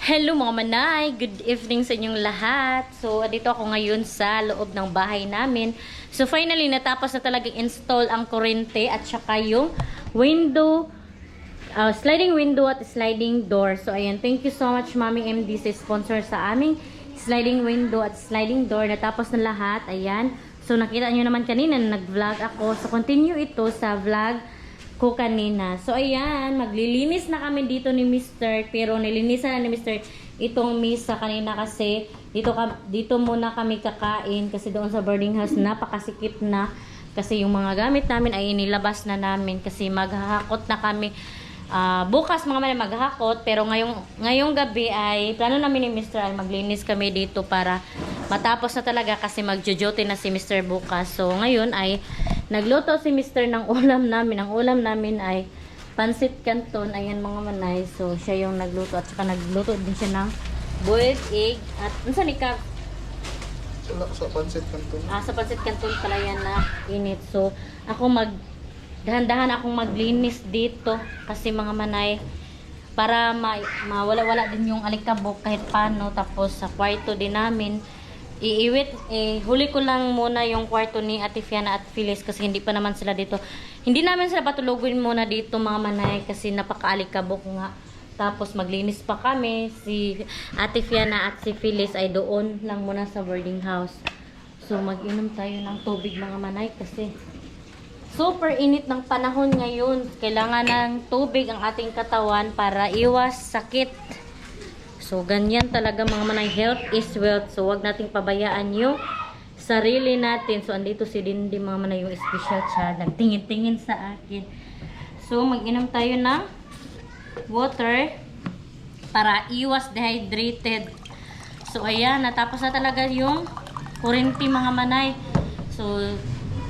Hello mga manay! Good evening sa inyong lahat. So, dito ako ngayon sa loob ng bahay namin. So, finally, natapos na talagang install ang kurente at saka yung window, sliding window at sliding door. So, ayan. Thank you so much, Mami MD, sa sponsor sa aming sliding window at sliding door. Natapos na lahat. Ayan. So, nakita nyo naman kanina na nag-vlog ako. So, continue ito sa vlog ko kanina. So, ayan, maglilinis na kami dito ni Mr. Pero nilinisan na ni Mr. itong misa kanina kasi dito muna kami kakain kasi doon sa boarding house napakasikip na kasi yung mga gamit namin ay inilabas na namin kasi maghahakot na kami. Bukas mga manay maghahakot pero ngayong gabi ay plano namin ni Mr. ay maglinis kami dito para matapos na talaga kasi magjo-duty na si Mr. bukas. So, ngayon ay nagluto si Mr. ng ulam namin. Ang ulam namin ay pansit canton. Ayan mga manay. So, siya yung nagluto. At saka nagluto din siya ng boiled egg. At unsan ikaw? Sa pansit canton. Sa pansit canton pala yan na init. So, ako dahan-dahan akong maglinis dito. Kasi mga manay, para mawala-wala din yung alikabok kahit paano. Tapos sa kwarto din namin, huli ko lang muna yung kwarto ni Ate Fiana at Phyllis kasi hindi pa naman sila dito. Hindi namin sila patulugin muna dito mga manay kasi napakaalikabok nga. Tapos maglinis pa kami. Si Ate Fiana at si Phyllis ay doon lang muna sa boarding house. So mag-inom tayo ng tubig mga manay kasi super init ng panahon ngayon. Kailangan ng tubig ang ating katawan para iwas sakit. So, ganyan talaga mga manay. Health is wealth. So, wag nating pabayaan yung sarili natin. So, andito si Dindi mga manay yung special child. Nagtingin-tingin sa akin. So, mag-inom tayo ng water para iwas dehydrated. So, ayan. Natapos na talaga yung kurente mga manay. So,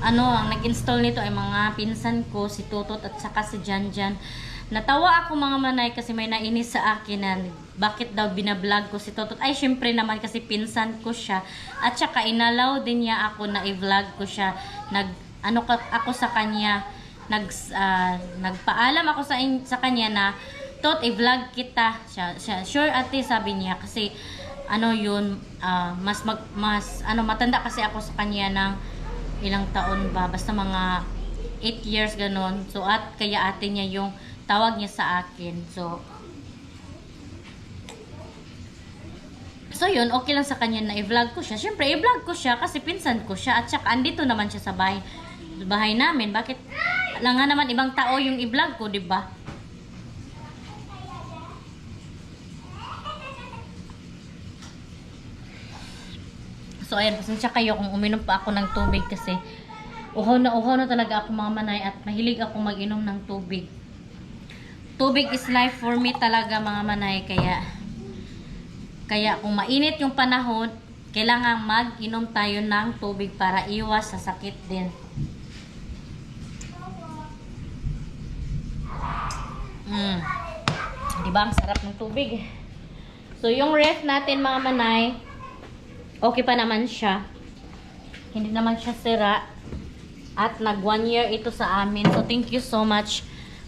ang nag-install nito ay mga pinsan ko, si Tutot at saka si Janjan. Natawa ako mga manay kasi may nainis sa akin na bakit daw binablog ko si Totot. Ay, syempre naman kasi pinsan ko siya. At saka inalaw din niya ako na i-vlog ko siya. Ako sa kanya, nagpaalam ako sa kanya na, Tot, i-vlog kita. Siya, sure ate, sabi niya. Kasi, matanda kasi ako sa kanya ng ilang taon ba. Basta mga 8 years ganon. So, at kaya ate niya yung tawag niya sa akin. So yun, okay lang sa kanya na i-vlog ko siya. Siyempre, i-vlog ko siya kasi pinsan ko siya. At saka, andito naman siya sa bahay namin. Bakit? Lang nga naman, ibang tao yung i-vlog ko, diba? So, ayan, pasensya kayo kung uminom pa ako ng tubig kasi uhaw na talaga ako mga manay at mahilig ako mag-inom ng tubig. Tubig is life for me talaga mga manay. Kaya kung mainit yung panahon, kailangan mag-inom tayo ng tubig para iwas sa sakit din. Diba ang sarap ng tubig? So yung ref natin mga manay, okay pa naman siya. Hindi naman siya sira. At nag 1 year ito sa amin. So thank you so much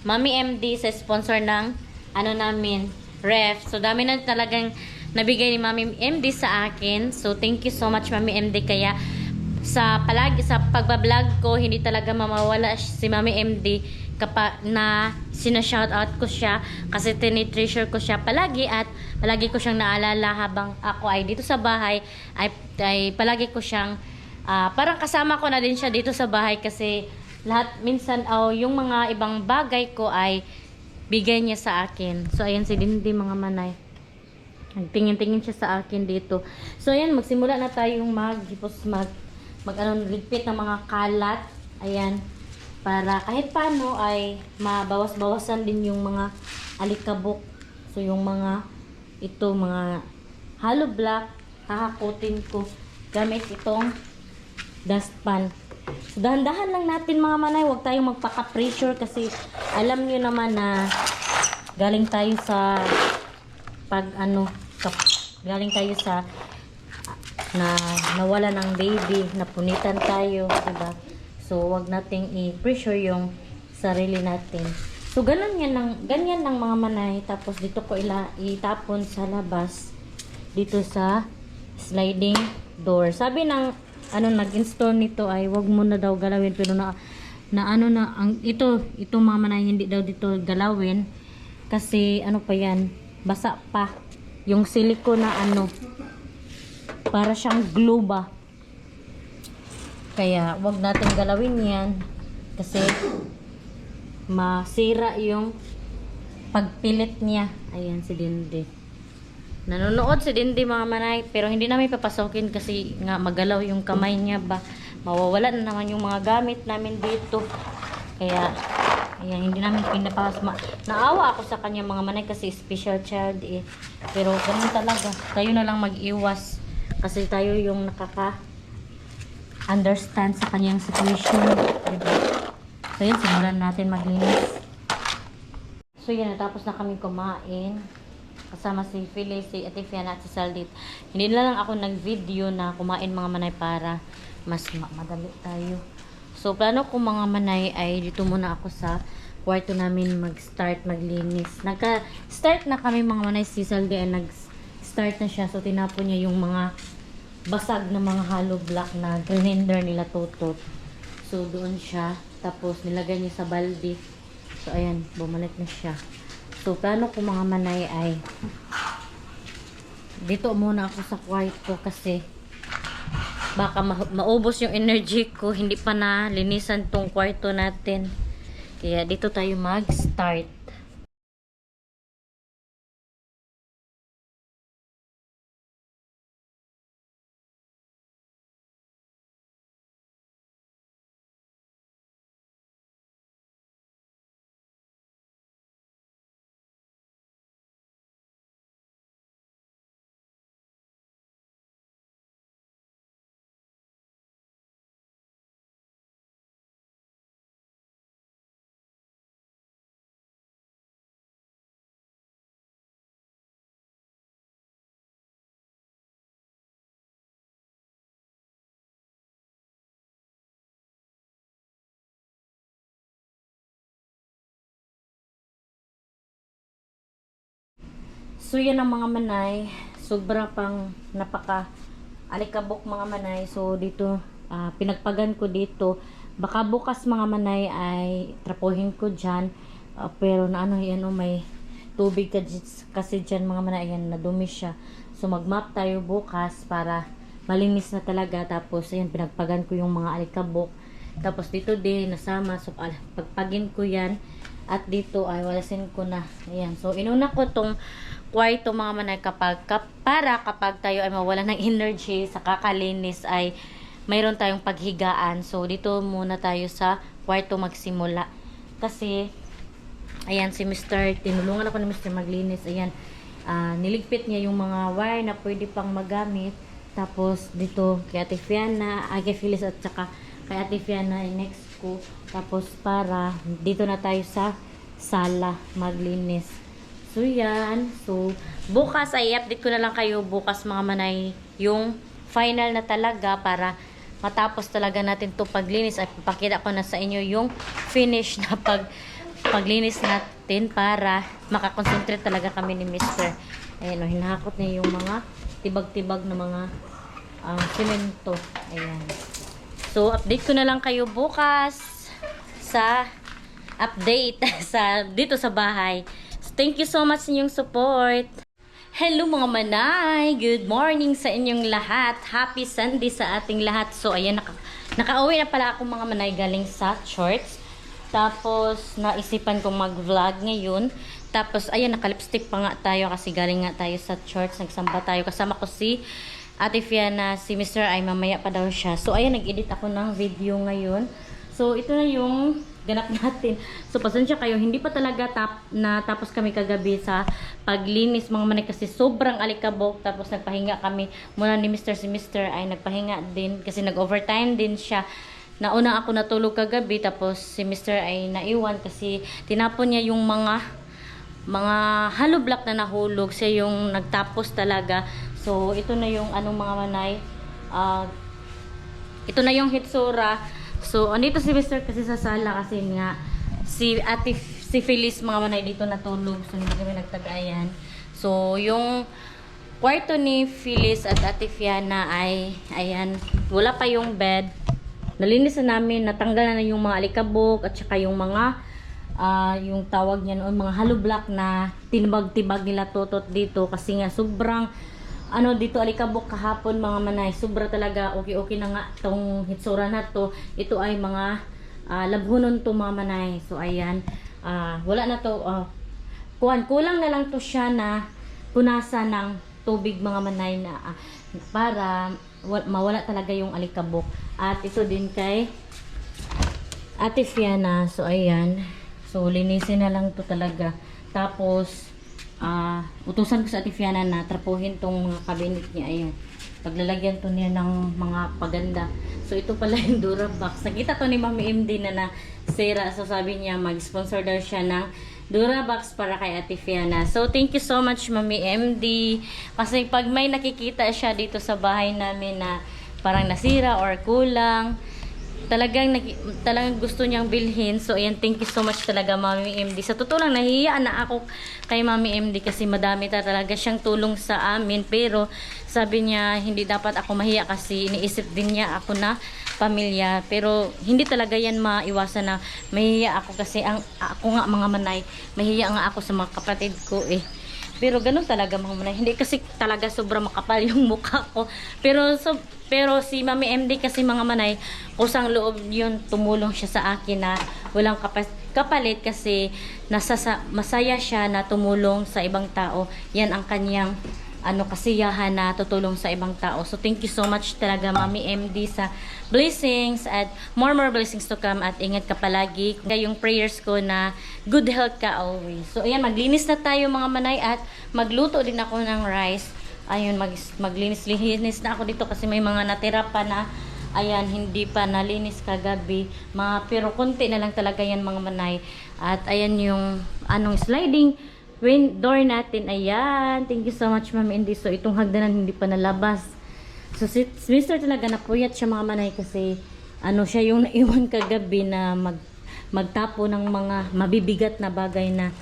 Mami MD sa sponsor ng namin, ref. So, dami na talagang nabigay ni Mami MD sa akin. So, thank you so much Mami MD. Kaya, sa pagbablog ko, hindi talaga mamawala si Mami MD kapag na sina-shoutout ko siya kasi tinitreasure ko siya palagi at palagi ko siyang naalala habang ako ay dito sa bahay ay palagi ko siyang parang kasama ko na din siya dito sa bahay kasi lahat, minsan, yung mga ibang bagay ko ay bigay niya sa akin. So, ayan si Dindi mga manay. Nagtingin-tingin siya sa akin dito. So, ayan, magsimula na tayong ligpit ng mga kalat. Ayan. Para kahit paano ay mabawas-bawasan din yung mga alikabok. So, yung mga hollow block, hahakutin ko gamit itong dustpan. So, dahan-dahan lang natin mga manay. Huwag tayong magpaka-pressure kasi alam nyo naman na galing tayo sa galing tayo sa nawala ng baby, napunitan tayo, diba? So, huwag nating i-pressure yung sarili natin. So ganyan lang mga manay. Tapos dito ko itapon sa labas dito sa sliding door. Sabi ng nag-install nito ay wag mo na daw galawin, pero ito mga manay, hindi daw dito galawin kasi pa yan, basa pa yung silicone na para siyang glue ba. Kaya wag natin galawin yan kasi masira yung pagpilit niya. Ayan si Dindi. Nanonood si Dindi mga manay, pero hindi namin papasokin kasi nga magalaw yung kamay niya ba. Mawawala na naman yung mga gamit namin dito. Kaya ayan, hindi namin pinapas. Naawa ako sa kanya mga manay kasi special child eh. Pero ganun talaga. Tayo na lang mag-iwas kasi tayo yung understand sa kanyang situation. Diba? So yun, simulan natin maglinis. So yan, natapos na kami kumain. Kasama si Phyllis, si Ate Fiana at si Saldit. Hindi na lang ako nag-video na kumain mga manay para mas madali tayo. So plano ko mga manay ay dito muna ako sa kwarto namin mag-start maglinis. Nagka-start na kami mga manay, si Saldit ay nag-start na siya. So tinapon niya yung mga basag na mga hollow block na grinder nila tutot. So doon siya. Tapos nilagay niya sa balde. So ayan, bumalik na siya. So plano ko mga manay ay dito muna ako sa kwarto kasi baka maubos yung energy ko. Hindi pa na linisan tong kwarto natin. Kaya dito tayo mag-start. So yan ang mga manay, sobra pang napaka alikabok mga manay. So dito pinagpagan ko dito. Baka bukas mga manay ay trapuhin ko dyan. Pero na yan may tubig kasi dyan mga manay, ayan nadumi siya. So magmap tayo bukas para malinis na talaga. Tapos ayan pinagpagan ko yung mga alikabok. Tapos dito din nasama, so pagpagin ko yan. At dito ay walasin ko na. Ayan. So inuna ko tong kwarto mga manay para kapag tayo ay mawala ng energy sa kakalinis ay mayroon tayong paghigaan. So dito muna tayo sa kwarto magsimula. Kasi ayan si Mr. Tinulungan ako ni Mr. maglinis. Ayan. Niligpit niya yung mga wire na pwede pang magamit. Tapos dito kay Ate Fiana, kay Phyllis at saka kay Ate Fiana ay next ko. Tapos para dito na tayo sa sala maglinis. So yan. So bukas ay update ko na lang kayo bukas mga manay yung final na talaga para matapos talaga natin to paglinis. Ay papakita ko na sa inyo yung finish na paglinis natin para makakonsentrate talaga kami ni Mr. Ayan, hinahakot niya yung mga tibag-tibag na mga semento. Ayan. So update ko na lang kayo bukas sa update dito sa bahay. So, thank you so much sa inyong support. Hello mga manay! Good morning sa inyong lahat. Happy Sunday sa ating lahat. So ayan, nakauwi na pala ako mga manay galing sa church. Tapos naisipan kong mag-vlog ngayon. Tapos ayan, naka-lipstick pa nga tayo kasi galing nga tayo sa church. Nagsamba tayo. Kasama ko si Ate Fiana, si Mr. ay mamaya pa daw siya. So ayan, nag-edit ako ng video ngayon. So ito na yung ganap natin. So pasensya kayo, hindi pa talaga tapos kami kagabi sa paglinis mga manay kasi sobrang alikabok. Tapos nagpahinga kami muna ni Mr. Si Mr. ay nagpahinga din kasi nag-overtime din siya. Nauna ako natulog kagabi tapos si Mr. ay naiwan kasi tinapon niya yung mga hollow block na nahulog. Siya yung nagtapos talaga. So ito na yung mga manay. Ito na yung hitsura. So andito si Mr. kasi sa sala kasi nga si si Feliz mga manay dito natulog. So, hindi kami nagtagayan. So, yung kwarto ni Feliz at Ate Fiana ay, ayan, wala pa yung bed. Nalinis na namin, natanggal na yung mga alikabok at saka yung mga yung tawag niya noon, mga hollow block na tinibag-tibag nila totot dito kasi nga sobrang dito alikabok kahapon mga manay, sobra talaga. Okay na nga tong hitsura na to. Ito ay mga labhunon to mga manay. So ayan, wala na to, kulang na lang to siya na punasan ng tubig mga manay na para mawala talaga yung alikabok. At ito din kay Ate Fiana. So ayan, so linisin na lang to talaga. Tapos utusan ko sa Ate Fiana na trapuhin tong mga cabinet niya. Ayan, paglalagyan to niya ng mga paganda. So ito pala yung Durabox. Nakita to ni Mami MD na sira. So sabi niya mag-sponsor daw siya ng Durabox para kay Ate Fiana. So thank you so much Mami MD. Kasi pag may nakikita siya dito sa bahay namin na parang nasira or kulang, talagang gusto niyang bilhin. So ayan, thank you so much talaga Mami MD. Sa totoo lang, nahihiya na ako kay Mami MD kasi madami talaga siyang tulong sa amin. Pero sabi niya hindi dapat ako mahiya kasi iniisip din niya ako na pamilya. Pero hindi talaga yan maiwasan na mahihiya ako kasi ako nga mga manay, mahihiya nga ako sa mga kapatid ko eh. Pero ganun talaga mga manay. Hindi kasi talaga sobrang makapal yung mukha ko. Pero si Mami MD kasi mga manay, kusang loob yun, tumulong siya sa akin na walang kapalit kasi masaya siya na tumulong sa ibang tao. Yan ang kanyang kasiyahan na tutulong sa ibang tao. So thank you so much talaga Mami MD sa blessings at more blessings to come at ingat ka palagi. Yung prayers ko na good health ka always. So ayan, maglinis na tayo mga manay at magluto din ako ng rice. Ayun, maglinis-linis na ako dito kasi may mga natira pa na ayan, hindi pa nalinis kagabi. Pero konti na lang talaga yan mga manay. At ayan yung sliding door natin. Ayan, thank you so much Ma'am Indy. So itong hagdanan hindi pa nalabas. So si Mr. talaga napuyat siya mga manay kasi siya yung naiwan kagabi na magtapo ng mga mabibigat na bagay na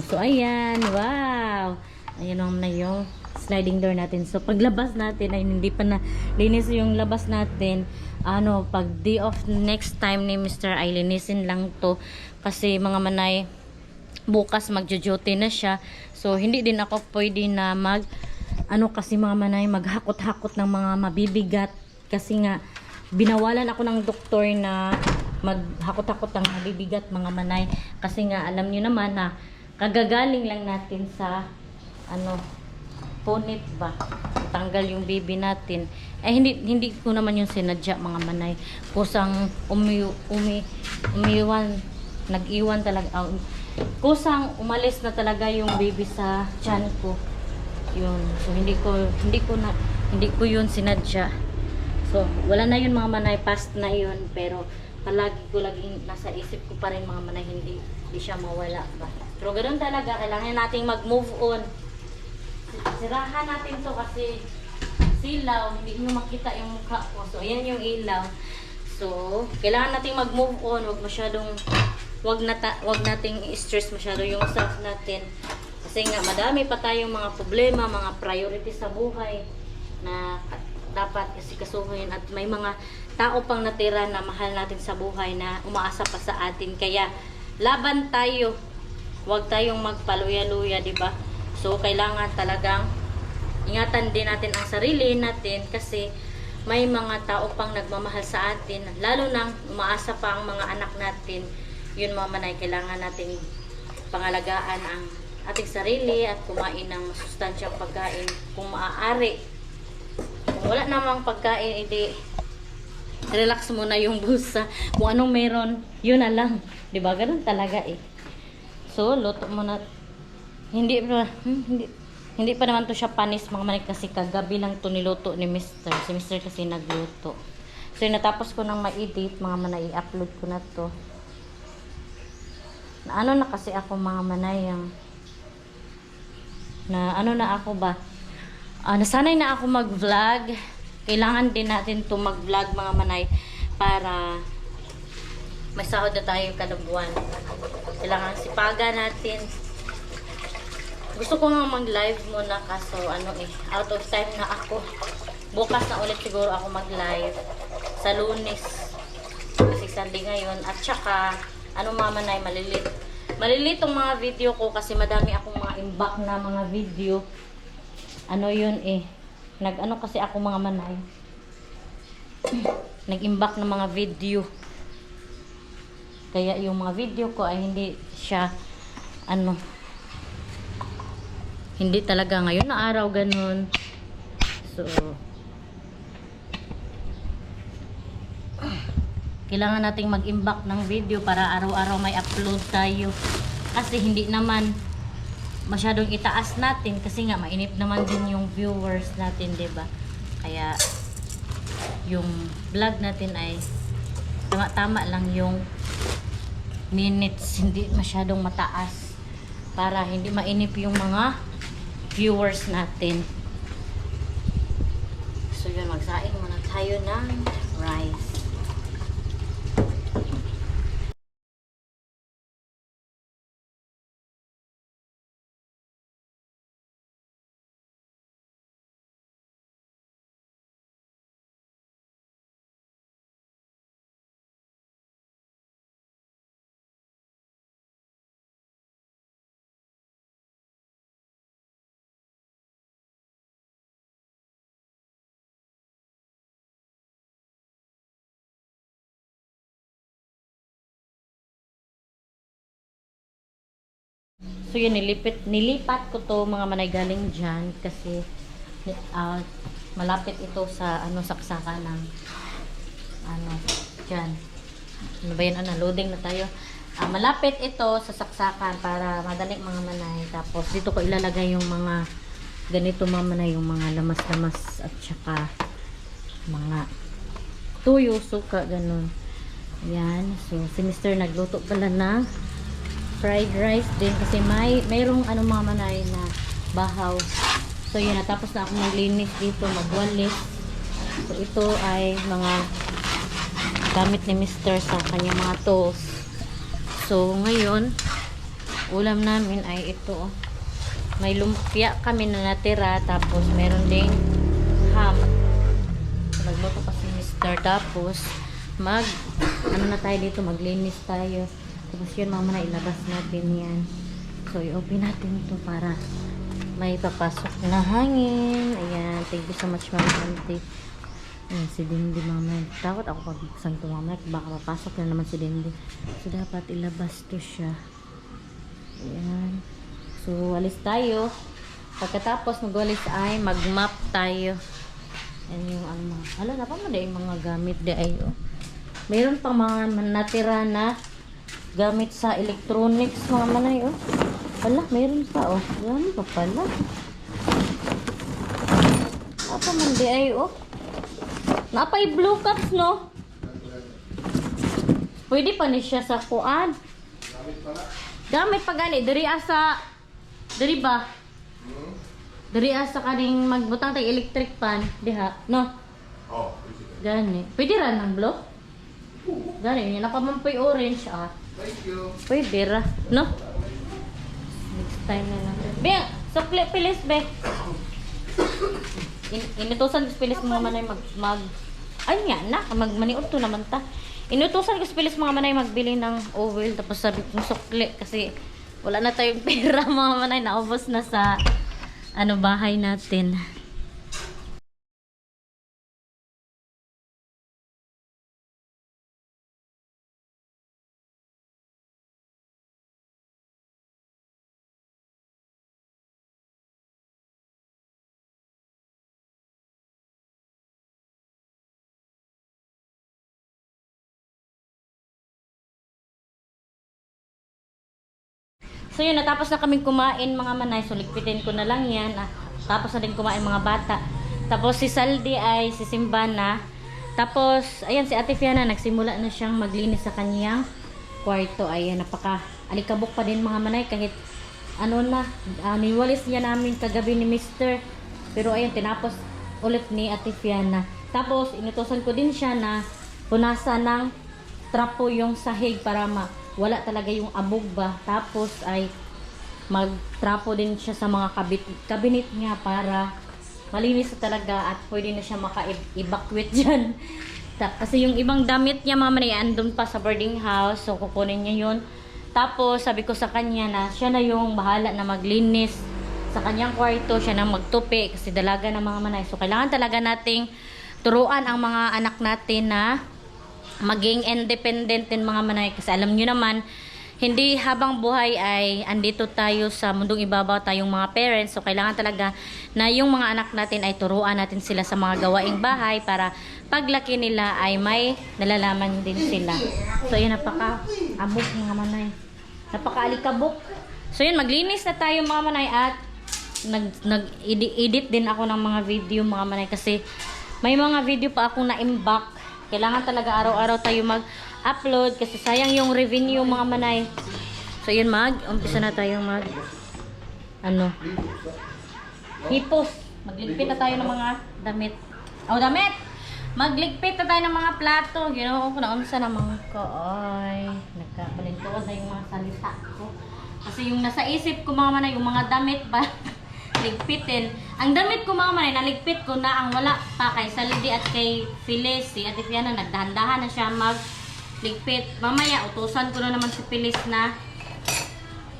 So ayan, wow. Ayan naman na yung sliding door natin. So paglabas natin ay hindi pa na linis yung labas natin. Pag day off next time ni Mr. ay linisin lang to kasi mga manay bukas magjo-duty na siya. So hindi din ako pwede na kasi mga manay maghakot-hakot ng mga mabibigat kasi nga binawalan ako ng doktor na maghakot-hakot ng mabibigat mga manay kasi nga alam niyo naman na kagagaling lang natin sa punit ba, tanggal yung baby natin. Hindi ko naman yung sinadya mga manay. Kusang nag-iwan talaga. Kusang umalis na talaga yung baby sa tiyan ko. Yun. So hindi ko yun sinadya. So wala na yun mga manay, past na yun. Pero palagi ko laging nasa isip ko pa rin mga manay, hindi siya mawala ba. Pero ganoon talaga, kailangan nating mag-move on. Sirahan natin to kasi silaw, hindi nyo makita yung mukha ko. So ayan yung ilaw. So kailangan nating mag-move on. Wag nating i-stress masyado yung self natin. Kasi nga madami pa tayong mga problema, mga priorities sa buhay na dapat isikasuhin at may mga tao pang natira na mahal natin sa buhay na umaasa pa sa atin. Kaya laban tayo. Wag tayong magpaluya-luya, di ba? So kailangan talagang ingatan din natin ang sarili natin kasi may mga tao pang nagmamahal sa atin, lalo nang umaasa pa ang mga anak natin. Yun mga manay, kailangan natin pangalagaan ang ating sarili at kumain ng masustansyang pagkain kung maaari. Kung wala namang pagkain, edi relax muna yung bulsa. Kung anong meron, yun na lang. Diba? Ganun talaga eh. So, luto muna. Hindi pa naman to siya panis mga manay kasi kagabi lang to niluto ni Mr. Si Mr. kasi nagluto. So, natapos ko nang ma-edit mga manay, i-upload ko na to. Na kasi ako mga manay nasanay na ako mag-vlog. Kailangan din natin to mag-vlog mga manay para may sahod na tayo kada buwan. Kailangan sipagan natin. Gusto ko nga mag-live muna kaso out of time na ako. Bukas na ulit siguro ako mag-live sa Lunes. Kasi Sunday ngayon. At saka, mamanay, malilit tong mga video ko kasi madami akong mga imbak na mga video. Kasi ako mga manay. Nag-imbak ng mga video. Kaya yung mga video ko ay hindi siya hindi talaga ngayon na araw ganun. So kailangan nating mag-imbak ng video para araw-araw may upload tayo. Kasi hindi naman masyadong itaas natin kasi nga mainip naman din yung viewers natin, 'di ba? Kaya yung vlog natin ay tama-tama lang yung minutes, hindi masyadong mataas para hindi mainip yung mga viewers natin. So yun, magsaing muna tayo ng rice. So yun, nilipat ko to mga manay galing dyan kasi malapit ito sa saksakan ng dyan. Ano ba yan? Loading na tayo. Malapit ito sa saksakan para madali mga manay. Tapos dito ko ilalagay yung mga ganito mga manay, yung mga lamas-lamas at saka mga tuyo, suka, ganun. Yan. So si Mr. nagluto pala na fried rice din kasi mayroong mga manay na bahaw. So yun, natapos na ako maglinis dito, magwalis. So ito ay mga gamit ni Mr. sa kanyang mga tools. So ngayon, ulam namin ay ito. May lumpia kami na natira, tapos meron ding ham. So, nagluto pa si Mr. Tapos na tayo dito, maglinis tayo. Tapos yun, mamaya ilabas natin yan. So, i-open natin ito para may papasok na hangin. Ayan. Thank you so much, Mama Auntie. Ayan, si Dindi, mamaya. Takot ako pag buksan ito, mamaya. Baka papasok na naman si Dindi. So, dapat ilabas to siya. Ayan. So, walis tayo. Pagkatapos magwalis ay mag-map tayo. Ayan yung na pa mo yung mga gamit di ay, Mayroon pang mga natira na gamit sa electronics mga manay, Wala, mayroon pa, Yan pa pala. Apa man di ay, Napay blue cups, no? Pwede pa ni siya sa kuan. Gamit pa gani. Dari ba? Dari asa kaning magbutang tag electric pan. Diha, no? Gani. Pwede ra ng blue? Gani, yun napamampoy orange, Thank you. Pwede ra, no? Next time na lang. Be, sukli pilis, be. Inutusan ko pilis mga manay ay nga, magmaniod to naman ta. Inutusan ko pilis mga manay magbili ng oil. Tapos sabi kong sukli kasi wala na tayong pera mga manay. Naubos na sa bahay natin. So yun, natapos na kaming kumain mga manay. So ligpitin ko na lang yan. Tapos na din kumain mga bata. Tapos si Saldi ay sisimba na. Tapos, ayan si Ate Fiana, nagsimula na siyang maglinis sa kanyang kwarto. Ayan, alikabok pa din mga manay. Kahit niwalis niya namin kagabi ni Mr. Pero ayan, tinapos ulit ni Ate Fiana. Tapos, inutosan ko din siya na punasan ng trapo yung sahig para wala talaga yung abog ba. Tapos ay magtrapo din siya sa mga cabinet niya para malinis na talaga at pwede na siya maka-evacuate dyan. Kasi yung ibang damit niya mamaya andun pa sa boarding house, so kukunin niya yun. Tapos sabi ko sa kanya na siya na yung bahala na maglinis sa kanyang kwarto, siya na magtupi kasi dalaga ng mga manay. So kailangan talaga nating turuan ang mga anak natin na maging independent din mga manay. Kasi alam nyo naman, hindi habang buhay ay andito tayo sa mundong ibabaw tayong mga parents. So kailangan talaga na yung mga anak natin ay turuan natin sila sa mga gawaing bahay para paglaki nila ay may nalalaman din sila. So yun, napaka-abok mga manay. Napaka-alikabok. So yun, maglinis na tayo mga manay at nag-edit din ako ng mga video mga manay kasi may mga video pa akong na-imbak. Kailangan talaga araw-araw tayo mag-upload kasi sayang yung revenue mga manay. So yun, umpisa na tayo hipos. Magligpit na tayo ng mga damit. Damit! Magligpit na tayo ng mga plato. You know, kung naunsa naman ko. Ay, nagkabalintuan na yung mga salita ko. Kasi yung nasa isip ko mga manay, yung mga damit ba ligpitin. Ang damit ko mga manay, naligpit ko na ang wala pa kay Salidi at kay Phyllis. Si Ate Fiana, nagdahan-dahan na siya magligpit. Mamaya, utusan ko na naman si Phyllis na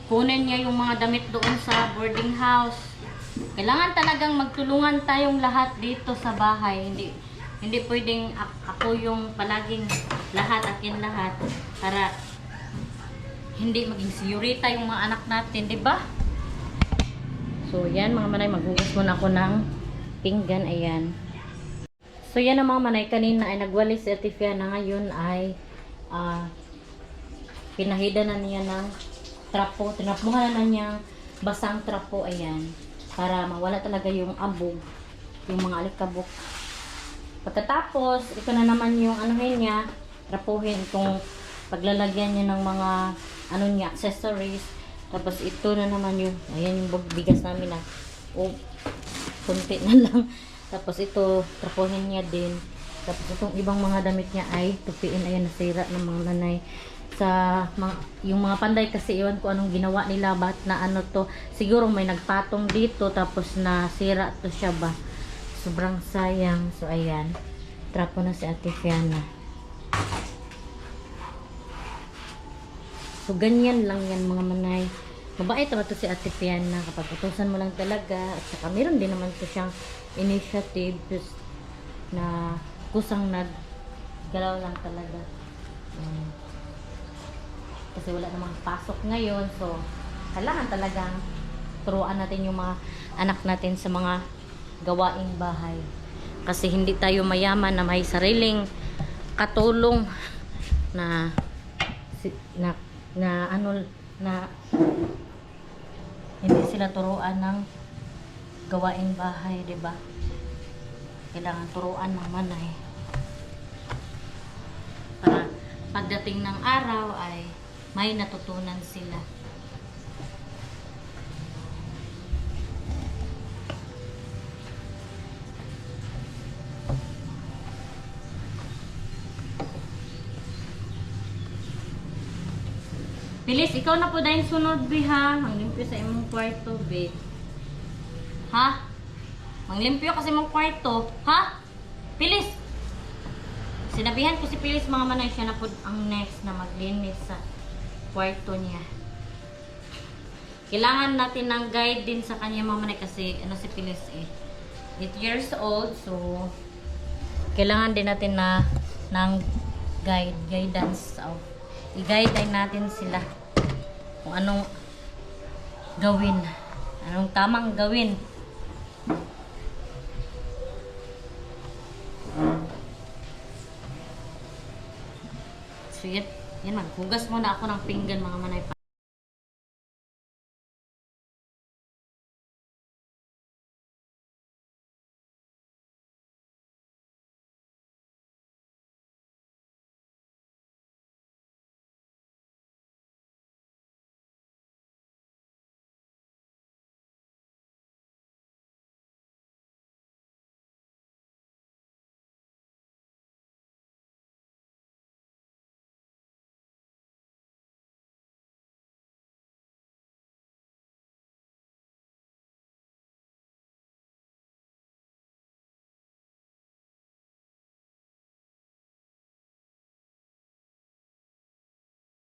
kunin niya yung mga damit doon sa boarding house. Kailangan talagang magtulungan tayong lahat dito sa bahay. Hindi pwedeng ako yung palaging akin lahat para hindi maging senyorita yung mga anak natin, di ba? So, yan mga manay, maghugas muna ako ng pinggan, ayan. So, yan ang mga manay, kanina ay nagwalis si Ate Fiana, ngayon ay pinahida na niya ng trapo, tinapuhan na niyang basang trapo, ayan, para mawala talaga yung abog, yung mga alikabok. Pagkatapos, ito na naman yung niya, trapuhin itong paglalagyan niya ng mga niya, accessories. Tapos ito na naman yung, ayan yung bigas namin na, kunti na lang. Tapos ito, trapuhin niya din. Tapos itong ibang mga damit niya ay tupiin, ayan, nasira ng mga nanay. Yung mga panday kasi iwan ko anong ginawa nila, ba't na to, siguro may nagpatong dito, tapos nasira to siya ba. Sobrang sayang. So ayan, trapo na si Ate Fiana. So, ganyan lang yan mga manay. Mabait naman to si Ate Fiana kapag utusan mo lang talaga. At saka meron din naman to siyang initiative na kusang naggalaw lang talaga. Kasi wala namang pasok ngayon. So, kailangan talagang turuan natin yung mga anak natin sa mga gawaing bahay. Kasi hindi tayo mayaman na may sariling katulong na hindi sila turuan ng gawaing bahay, 'di ba? Kailangan turuan ng manay para pagdating ng araw ay may natutunan sila. Pilis, ikaw na po dahil sunod, be, ha? Manglimpyo sa imong kwarto, be. Ha? Manglimpyo kasi imong kwarto, ha? Pilis! Sinabihan ko si Pilis, mga manay, siya na po ang next na maglinis sa kwarto niya. Kailangan natin ng guide din sa kanya, mga manay, kasi si Pilis, 8 years old, so kailangan din natin ng guidance. So, i-guide natin sila kung anong gawin, anong tamang gawin. So yan, maghugas muna ako ng pinggan mga manay.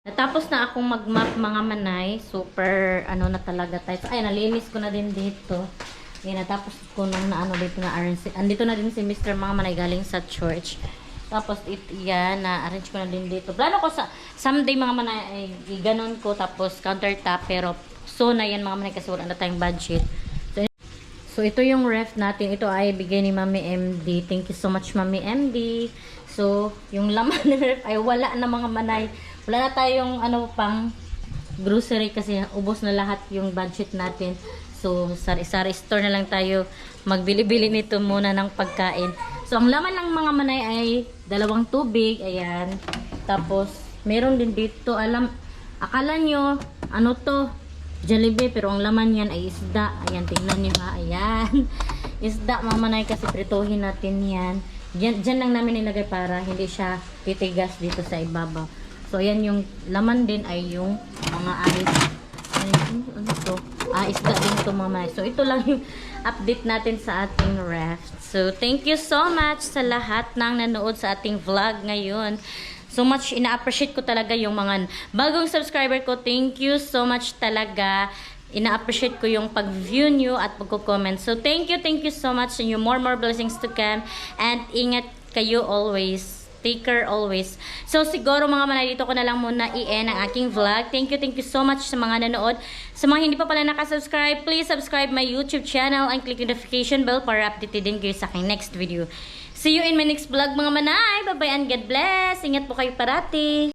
Natapos na akong mag-map mga manay. Super, ano na talaga tayo. So, ay, nalinis ko na din dito. Yan, natapos ko nung naano dito na arrange. Andito na din si Mr. mga manay galing sa church. Tapos, yan, na-arrange ko na din dito. Plano ko sa, someday mga manay, ay, ganon ko. Tapos, countertop. Pero, so na yan mga manay kasi wala na tayong budget. So, ito yung ref natin. Ito ay bigay ni Mami MD. Thank you so much, Mami MD. So, yung laman ng ref ay wala na mga manay. Wala na tayong ano pang grocery kasi ubos na lahat yung budget natin. So, sari-sari store na lang tayo magbili-bili nito muna ng pagkain. So, ang laman ng mga manay ay 2 tubig. Ayan. Tapos, meron din dito. Akala nyo, ano to? Jollibee, pero ang laman yan ay isda. Ayan, tingnan nyo ha. Ayan. Isda, mga manay, kasi prituhin natin yan. Diyan lang namin nilagay para hindi siya titigas dito sa ibabaw. So, ayan yung laman din ay yung mga ice. Ano to? Isda din to mga manay. So, ito lang yung update natin sa ating ref. So, thank you so much sa lahat ng nanood sa ating vlog ngayon. So much, ina-appreciate ko talaga yung mga bagong subscriber ko. Thank you so much talaga. Ina-appreciate ko yung pag-view nyo at pagko-comment. So, thank you so much. And you more blessings to come. And ingat kayo always. Take care always. So, siguro mga manay, dito ko na lang muna i-end ang aking vlog. Thank you so much sa mga nanood. Sa mga hindi pa pala nakasubscribe, please subscribe my YouTube channel and click the notification bell para updated din kayo sa aking next video. See you in my next vlog mga manay. Bye-bye and God bless. Ingat po kayo parati.